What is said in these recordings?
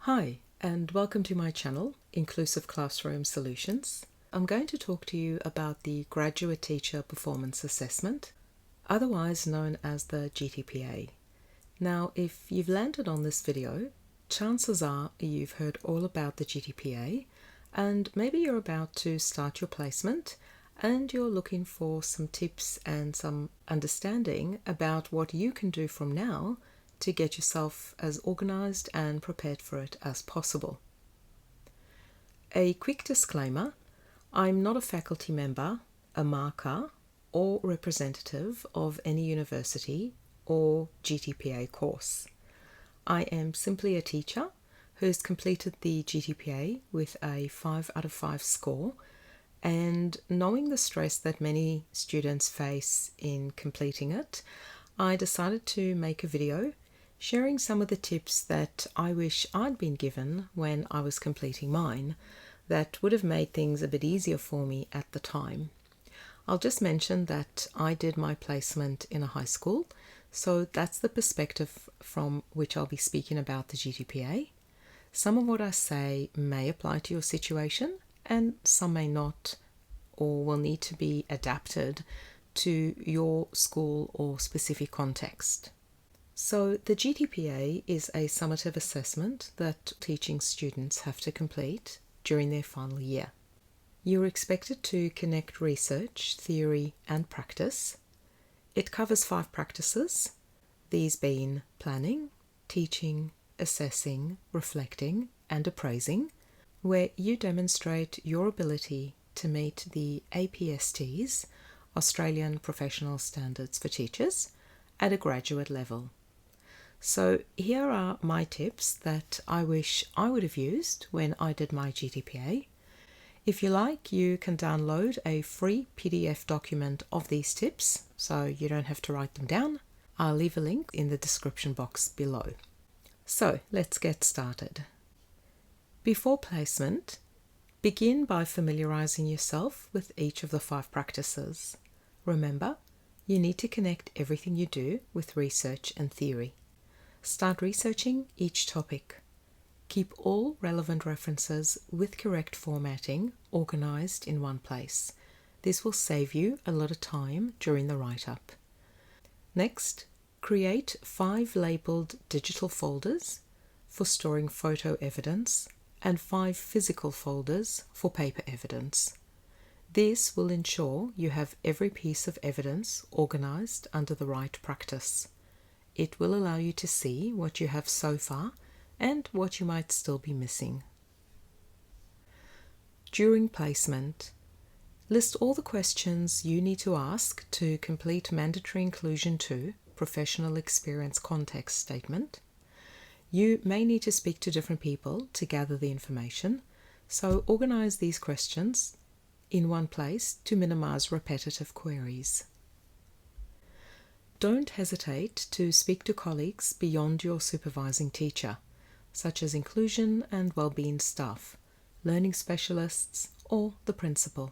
Hi, and welcome to my channel, Inclusive Classroom Solutions. I'm going to talk to you about the Graduate Teacher Performance Assessment, otherwise known as the GTPA. Now, if you've landed on this video, chances are you've heard all about the GTPA, and maybe you're about to start your placement and you're looking for some tips and some understanding about what you can do from now to get yourself as organized and prepared for it as possible. A quick disclaimer, I'm not a faculty member, a marker, or representative of any university or GTPA course. I am simply a teacher who's completed the GTPA with a 5 out of 5 score, and knowing the stress that many students face in completing it, I decided to make a video sharing some of the tips that I wish I'd been given when I was completing mine that would have made things a bit easier for me at the time. I'll just mention that I did my placement in a high school, so that's the perspective from which I'll be speaking about the GTPA. Some of what I say may apply to your situation and some may not, or will need to be adapted to your school or specific context. So the GTPA is a summative assessment that teaching students have to complete during their final year. You're expected to connect research, theory, and practice. It covers 5 practices, these being planning, teaching, assessing, reflecting, and appraising, where you demonstrate your ability to meet the APST's, Australian Professional Standards for Teachers, at a graduate level. So here are my tips that I wish I would have used when I did my GTPA. If you like, you can download a free PDF document of these tips, so you don't have to write them down. I'll leave a link in the description box below. So let's get started. Before placement, begin by familiarizing yourself with each of the 5 practices. Remember, you need to connect everything you do with research and theory. Start researching each topic. Keep all relevant references with correct formatting organized in one place. This will save you a lot of time during the write-up. Next, create 5 labeled digital folders for storing photo evidence and 5 physical folders for paper evidence. This will ensure you have every piece of evidence organized under the right practice. It will allow you to see what you have so far and what you might still be missing. During placement, list all the questions you need to ask to complete Mandatory Inclusion 2 Professional Experience Context Statement. You may need to speak to different people to gather the information, so organize these questions in one place to minimize repetitive queries. Don't hesitate to speak to colleagues beyond your supervising teacher, such as inclusion and wellbeing staff, learning specialists, or the principal.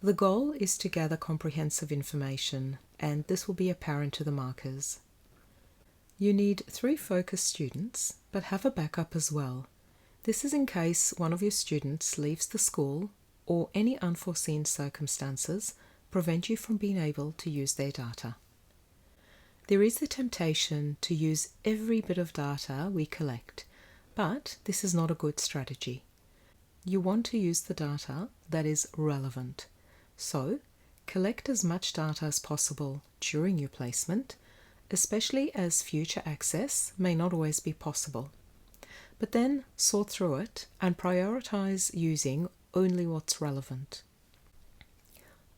The goal is to gather comprehensive information, and this will be apparent to the markers. You need 3 focus students, but have a backup as well. This is in case one of your students leaves the school or any unforeseen circumstances prevent you from being able to use their data. There is the temptation to use every bit of data we collect, but this is not a good strategy. You want to use the data that is relevant. So, collect as much data as possible during your placement, especially as future access may not always be possible. But then sort through it and prioritize using only what's relevant.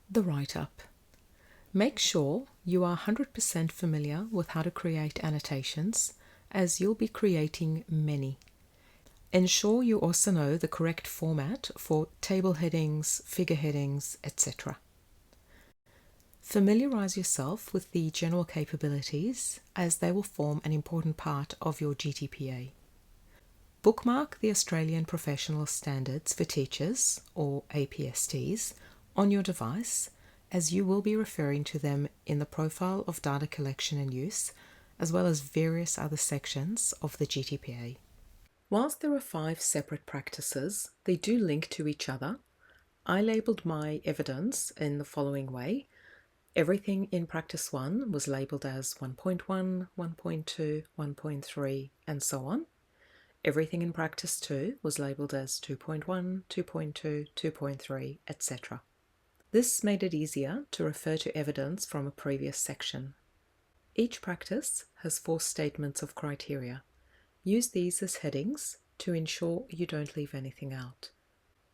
The write-up. Make sure you are 100% familiar with how to create annotations, as you'll be creating many. Ensure you also know the correct format for table headings, figure headings, etc. Familiarize yourself with the general capabilities, as they will form an important part of your GTPA. Bookmark the Australian Professional Standards for Teachers, or APSTs, on your device, as you will be referring to them in the Profile of Data Collection and Use, as well as various other sections of the GTPA. Whilst there are 5 separate practices, they do link to each other. I labelled my evidence in the following way. Everything in practice 1 was labelled as 1.1, 1.2, 1.3, and so on. Everything in practice 2 was labelled as 2.1, 2.2, 2.3, etc. This made it easier to refer to evidence from a previous section. Each practice has 4 statements of criteria. Use these as headings to ensure you don't leave anything out.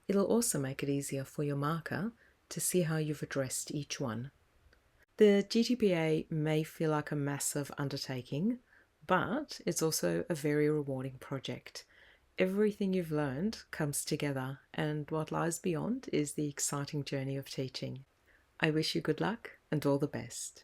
It'll also make it easier for your marker to see how you've addressed each one. The GTPA may feel like a massive undertaking, but it's also a very rewarding project. Everything you've learned comes together, and what lies beyond is the exciting journey of teaching. I wish you good luck and all the best.